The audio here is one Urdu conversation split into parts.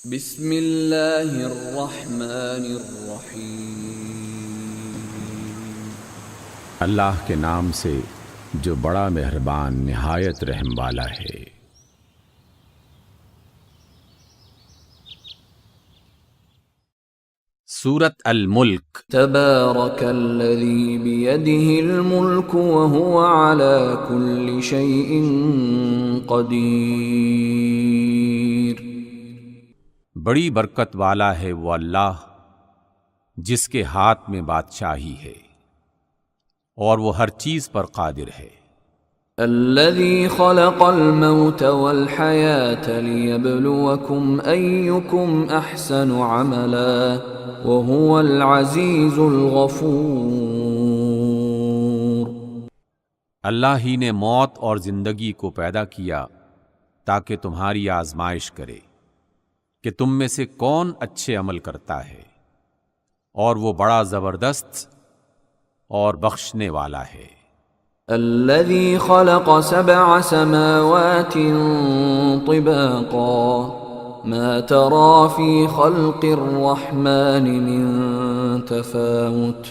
بسم اللہ الرحمن الرحیم۔ اللہ کے نام سے جو بڑا مہربان نہایت رحم والا ہے۔ سورۃ الملک۔ تبارک الذی بیدہ الملک وہو علی کل شیء قدیر۔ بڑی برکت والا ہے وہ اللہ جس کے ہاتھ میں بادشاہی ہے اور وہ ہر چیز پر قادر ہے۔ الذي خلق الموت والحياة ليبلوكم أيكم أحسن عملا وهو العزيز الغفور۔ اللہ ہی نے موت اور زندگی کو پیدا کیا تاکہ تمہاری آزمائش کرے کہ تم میں سے کون اچھے عمل کرتا ہے، اور وہ بڑا زبردست اور بخشنے والا ہے۔ الذي خلق 7 سماوات طباقا ما ترى في خلق الرحمن من تفاوت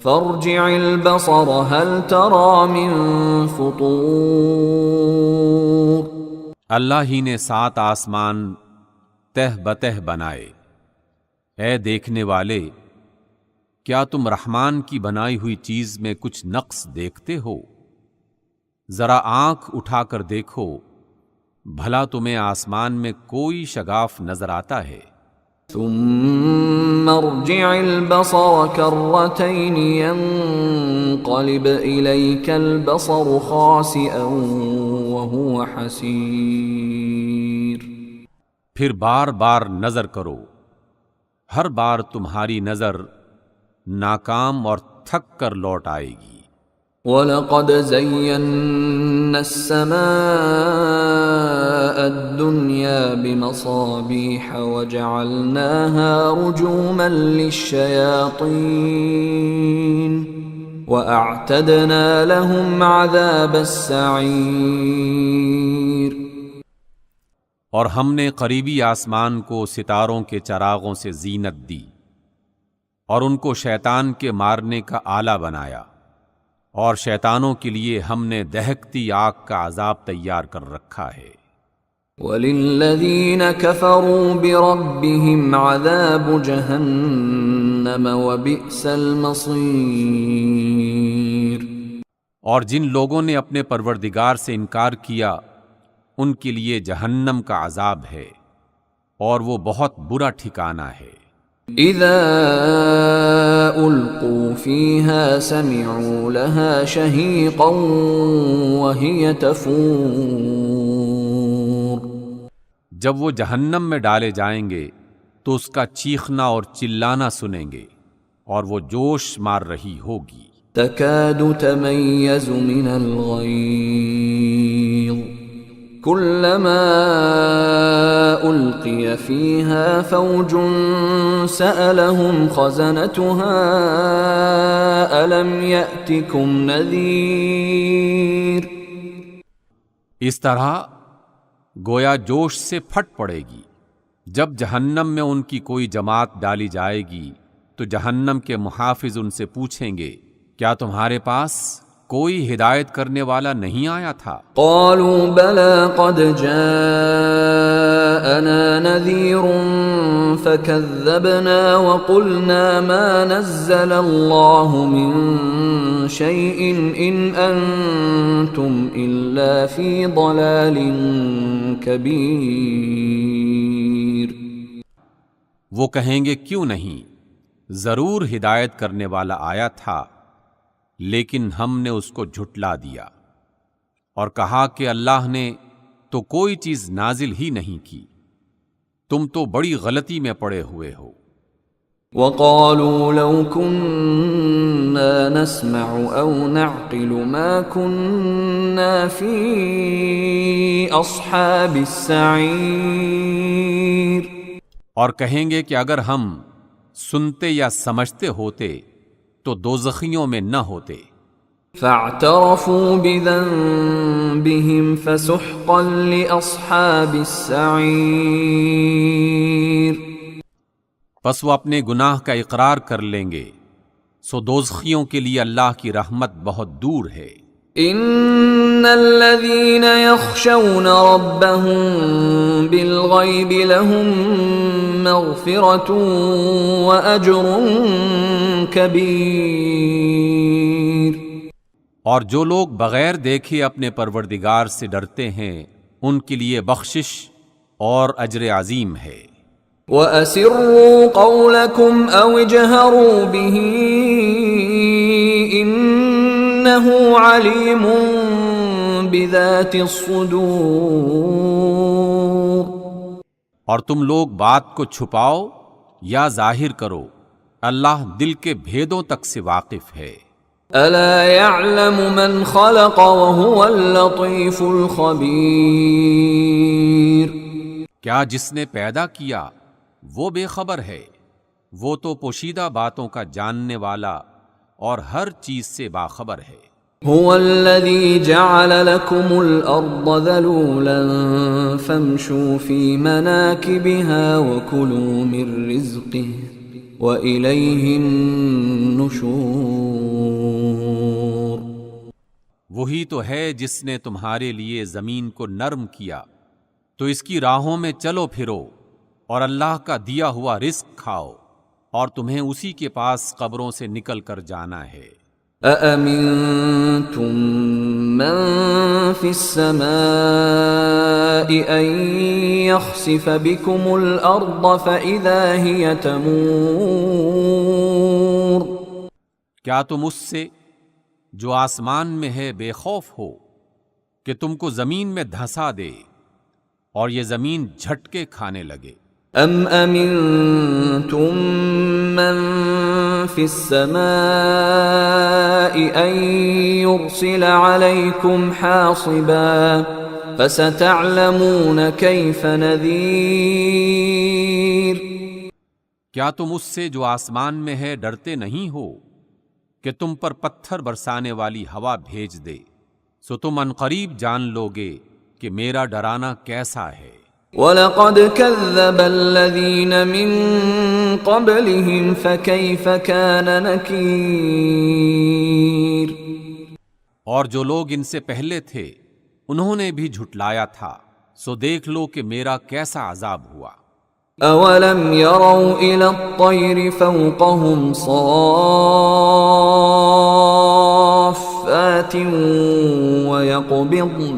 فارجع البصر هل ترى من فطور۔ اللہ ہی نے 7 آسمان تہ بتہ بنائے۔ اے دیکھنے والے، کیا تم رحمان کی بنائی ہوئی چیز میں کچھ نقص دیکھتے ہو؟ ذرا آنکھ اٹھا کر دیکھو، بھلا تمہیں آسمان میں کوئی شگاف نظر آتا ہے؟ ثم ارجع البصر كرتين ينقلب إليك البصر خاسئا وهو حسير۔ پھر بار بار نظر کرو، ہر بار تمہاری نظر ناکام اور تھک کر لوٹ آئے گی۔ وَلَقَدْ زَيَّنَّا السَّمَاءَ الدُّنْيَا بِمَصَابِيحَ وَجَعَلْنَاهَا رُجُومًا لِلشَّيَاطِينِ وَأَعْتَدْنَا لَهُمْ عَذَابَ السَّعِيرِ۔ اور ہم نے قریبی آسمان کو ستاروں کے چراغوں سے زینت دی، اور ان کو شیطان کے مارنے کا آلہ بنایا، اور شیطانوں کے لیے ہم نے دہکتی آگ کا عذاب تیار کر رکھا ہے۔ وَلِلَّذِينَ كَفَرُوا بِرَبِّهِمْ عَذَابُ جَهَنَّمَ وَبِئْسَ الْمَصِيرُ۔ اور جن لوگوں نے اپنے پروردگار سے انکار کیا ان کے لیے جہنم کا عذاب ہے، اور وہ بہت برا ٹھکانہ ہے۔ اذا القوا فيها سمعوا لها شهيقا وهي تفور۔ جب وہ جہنم میں ڈالے جائیں گے تو اس کا چیخنا اور چلانا سنیں گے، اور وہ جوش مار رہی ہوگی۔ تكاد تميز من الغيظ كلما ألقي فيها فوج سألهم خزنتها ألم يأتكم نذير۔ اس طرح گویا جوش سے پھٹ پڑے گی۔ جب جہنم میں ان کی کوئی جماعت ڈالی جائے گی تو جہنم کے محافظ ان سے پوچھیں گے، کیا تمہارے پاس کوئی ہدایت کرنے والا نہیں آیا تھا؟ قالوا بلى قد جاءنا نذير فكذبنا وقلنا ما نزل الله من شيء إن أنتم إلا في ضلال كبير۔ وہ کہیں گے کیوں نہیں، ضرور ہدایت کرنے والا آیا تھا، لیکن ہم نے اس کو جھٹلا دیا اور کہا کہ اللہ نے تو کوئی چیز نازل ہی نہیں کی، تم تو بڑی غلطی میں پڑے ہوئے ہو۔ وقالوا لو كنا نسمع او نعقل ما كنا في اصحاب السعير۔ اور کہیں گے کہ اگر ہم سنتے یا سمجھتے ہوتے تو دوزخیوں میں نہ ہوتے۔ فاعترفوا بذنبهم فسحقا لأصحاب السعير۔ پس وہ اپنے گناہ کا اقرار کر لیں گے، سو دوزخیوں کے لیے اللہ کی رحمت بہت دور ہے۔ ان الذين يخشون ربهم بالغيب لهم مغفرة واجر كبير، اور جو لوگ بغیر دیکھے اپنے پروردگار سے ڈرتے ہیں ان کے لیے بخشش اور اجر عظیم ہے۔ وَأَسِرُّوا قَوْلَكُمْ أَوْ اجْهَرُوا بِهِ إِنَّهُ عَلِيمٌ بِذَاتِ الصُّدُورِ، اور تم لوگ بات کو چھپاؤ یا ظاہر کرو، اللہ دل کے بھیدوں تک سے واقف ہے۔ أَلَا يَعْلَمُ مَنْ خَلَقَ وَهُوَ اللَّطِيفُ الْخَبِيرُ، کیا جس نے پیدا کیا وہ بے خبر ہے؟ وہ تو پوشیدہ باتوں کا جاننے والا اور ہر چیز سے باخبر ہے۔ هو الذي جعل لكم الأرض ذلولا فامشوا في مناكبها وكلوا من رزقه وإليه النشور، وہی تو ہے جس نے تمہارے لیے زمین کو نرم کیا، تو اس کی راہوں میں چلو پھرو اور اللہ کا دیا ہوا رزق کھاؤ، اور تمہیں اسی کے پاس قبروں سے نکل کر جانا ہے۔ أَأَمِنتُم مَّن فِي السَّمَاءِ أَن يَخْسِفَ بِكُمُ الْأَرْضَ فَإِذَا هِيَ تَمُورُ، کیا تم اس سے جو آسمان میں ہے بے خوف ہو کہ تم کو زمین میں دھسا دے اور یہ زمین جھٹکے کھانے لگے؟ ام امنتم من في السماء ان يرسل عليكم حاصبا فستعلمون كيف نذير، کیا تم اس سے جو آسمان میں ہے ڈرتے نہیں ہو کہ تم پر پتھر برسانے والی ہوا بھیج دے، سو تم عنقریب جان لوگے کہ میرا ڈرانا کیسا ہے۔ وَلَقَدْ كَذَّبَ الَّذِينَ مِن قَبْلِهِمْ فَكَيْفَ كَانَ نَكِيرِ، اور جو لوگ ان سے پہلے تھے انہوں نے بھی جھٹلایا تھا، سو دیکھ لو کہ میرا کیسا عذاب ہوا۔ أَوَلَمْ يَرَوْا إِلَى الطَّيْرِ فَوْقَهُمْ صَافَّاتٍ وَيَقْبِضْنَ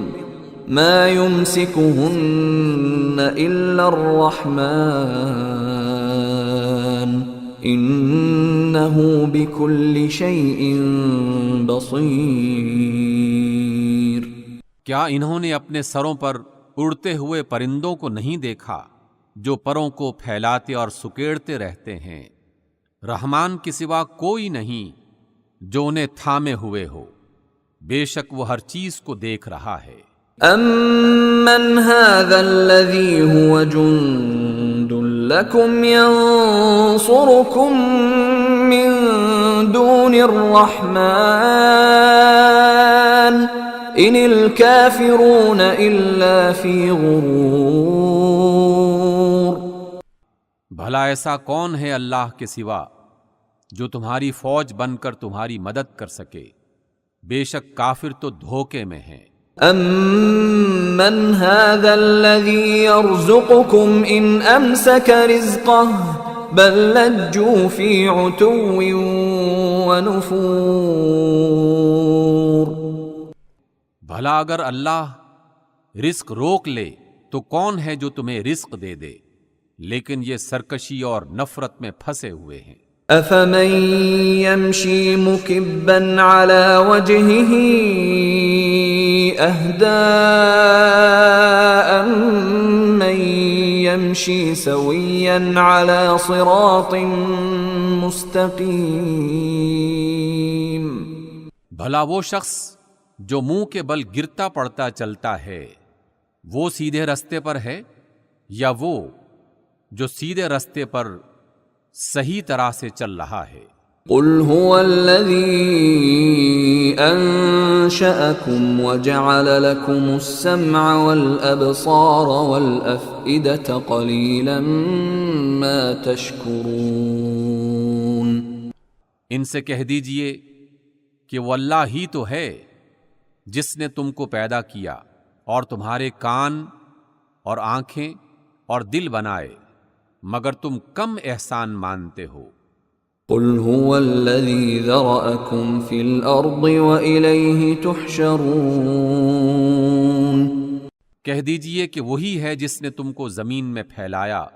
مَا يُمْسِكُهُنَّ إِلَّا الرَّحْمَنُ إِنَّهُ بِكُلِّ شَيْءٍ بَصِيرٌ، کیا انہوں نے اپنے سروں پر اڑتے ہوئے پرندوں کو نہیں دیکھا جو پروں کو پھیلاتے اور سکیڑتے رہتے ہیں؟ رحمان کے سوا کوئی نہیں جو انہیں تھامے ہوئے ہو، بے شک وہ ہر چیز کو دیکھ رہا ہے۔ أَمَّنْ هَذَا الَّذِي هُوَ جُندٌ لَكُمْ يَنصُرُكُم مِّن دُونِ الرَّحْمَنِ إِنِ الْكَافِرُونَ إِلَّا فِي غُرُورٍ، بھلا ایسا کون ہے اللہ کے سوا جو تمہاری فوج بن کر تمہاری مدد کر سکے؟ بے شک کافر تو دھوکے میں ہیں۔ أَمَّنْ هَذَا الَّذِي يَرْزُقُكُمْ إِنْ أَمْسَكَ رِزْقَهُ بَلْ لَجُّوا فِي عُتُوٍّ وَنُفُورٍ، بھلا اگر اللہ رزق روک لے تو کون ہے جو تمہیں رزق دے دے؟ لیکن یہ سرکشی اور نفرت میں پھنسے ہوئے ہیں۔ أَفَمَن يَمْشِي مُكِبًّا عَلَى وَجْهِهِ أَهْدَىٰ أَمَّن يَمْشِي سَوِيًّا عَلَى صِرَاطٍ مُسْتَقِيمٍ، بھلا وہ شخص جو منہ کے بل گرتا پڑتا چلتا ہے وہ سیدھے رستے پر ہے، یا وہ جو سیدھے رستے پر صحیح طرح سے چل رہا ہے؟ قل هو الذي أنشأكم وجعل لكم السمع والأبصار والأفئدة قليلا ما تشكرون۔ ان سے کہہ دیجئے کہ وہ اللہ ہی تو ہے جس نے تم کو پیدا کیا اور تمہارے کان اور آنکھیں اور دل بنائے، مگر تم کم احسان مانتے ہو۔ قل هو الذي ذرأكم في الأرض وإليه تحشرون۔ کہہ دیجئے کہ وہی ہے جس نے تم کو زمین میں پھیلایا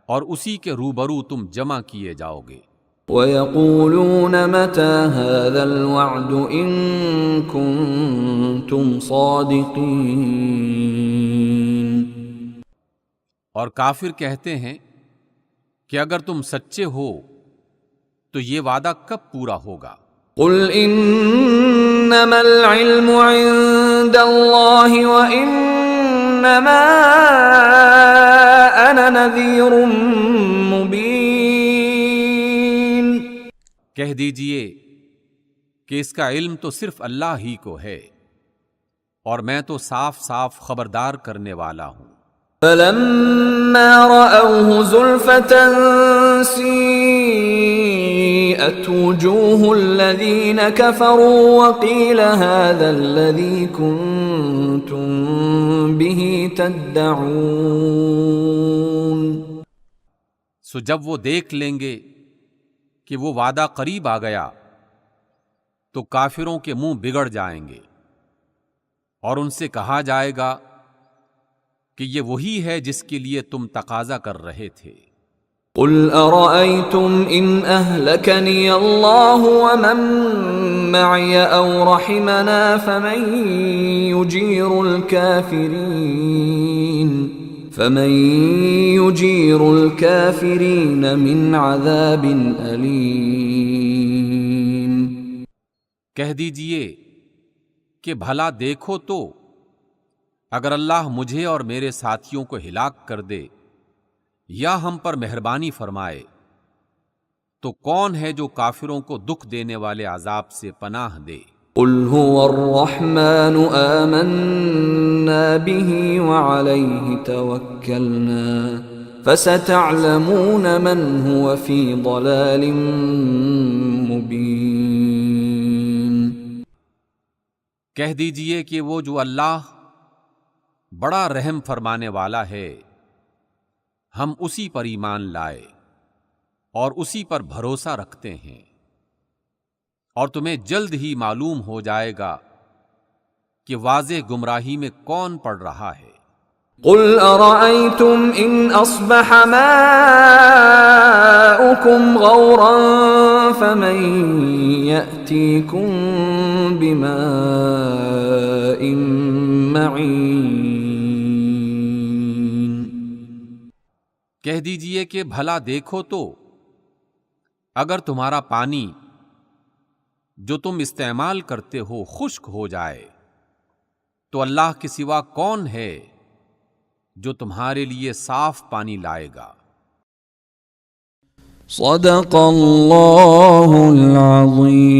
اور اسی کے روبرو تم جمع کیے جاؤ گے۔ وَيَقُولُونَ مَتَى هَذَا الْوَعْدُ إِن كُنتُمْ صَادِقِينَ۔ اور کافر کہتے ہیں کہ اگر تم سچے ہو تو یہ وعدہ کب پورا ہوگا؟ قُلْ إِنَّمَا الْعِلْمُ عِندَ اللَّهِ وَإِنَّمَا أَنَا نَذِيرٌ مُبِينٌ۔ کہہ دیجئے کہ اس کا علم تو صرف اللہ ہی کو ہے اور میں تو صاف صاف خبردار کرنے والا ہوں۔ فَلَمَّا رَأَوْهُ زُلْفَةً سِيئَتْ وُجُوهُ الَّذِينَ كَفَرُوا وَقِيلَ هَذَا الَّذِي كُنتُم بِهِ تَدَّعُونَ۔ سو جب وہ دیکھ لیں گے کہ وہ وعدہ قریب آ گیا تو کافروں کے منہ بگڑ جائیں گے اور ان سے کہا جائے گا کہ یہ وہی ہے جس کے لیے تم تقاضا کر رہے تھے۔ قُلْ أَرَأَيْتُمْ إِنْ أَهْلَكَنِيَ اللَّهُ وَمَن مَّعِيَ أَوْ رَحِمَنَا فَمَن يُجِيرُ الْكَافِرِينَ مِنْ عَذَابٍ أَلِيمٍ۔ کہہ دیجئے کہ بھلا دیکھو تو اگر اللہ مجھے اور میرے ساتھیوں کو ہلاک کر دے یا ہم پر مہربانی فرمائے تو کون ہے جو کافروں کو دکھ دینے والے عذاب سے پناہ دے؟ قُلْ هُوَ الرَّحْمَنُ آمَنَّا بِهِ وَعَلَيْهِ تَوَكَّلْنَا فَسَتَعْلَمُونَ مَنْ هُوَ فِي ضَلَالٍ مُبِينٍ۔ کہہ دیجئے کہ وہ جو اللہ بڑا رحم فرمانے والا ہے، ہم اسی پر ایمان لائے اور اسی پر بھروسہ رکھتے ہیں، اور تمہیں جلد ہی معلوم ہو جائے گا کہ واضح گمراہی میں کون پڑ رہا ہے۔ قُلْ أَرَأَيْتُمْ إِنْ أَصْبَحَ مَاؤُكُمْ غَوْرًا فَمَن يَأْتِيكُم بِمَاءٍ مَّعِينٍ۔ کہہ دیجئے کہ بھلا دیکھو تو اگر تمہارا پانی جو تم استعمال کرتے ہو خشک ہو جائے تو اللہ کے سوا کون ہے جو تمہارے لیے صاف پانی لائے گا؟ صدق اللہ العظیم۔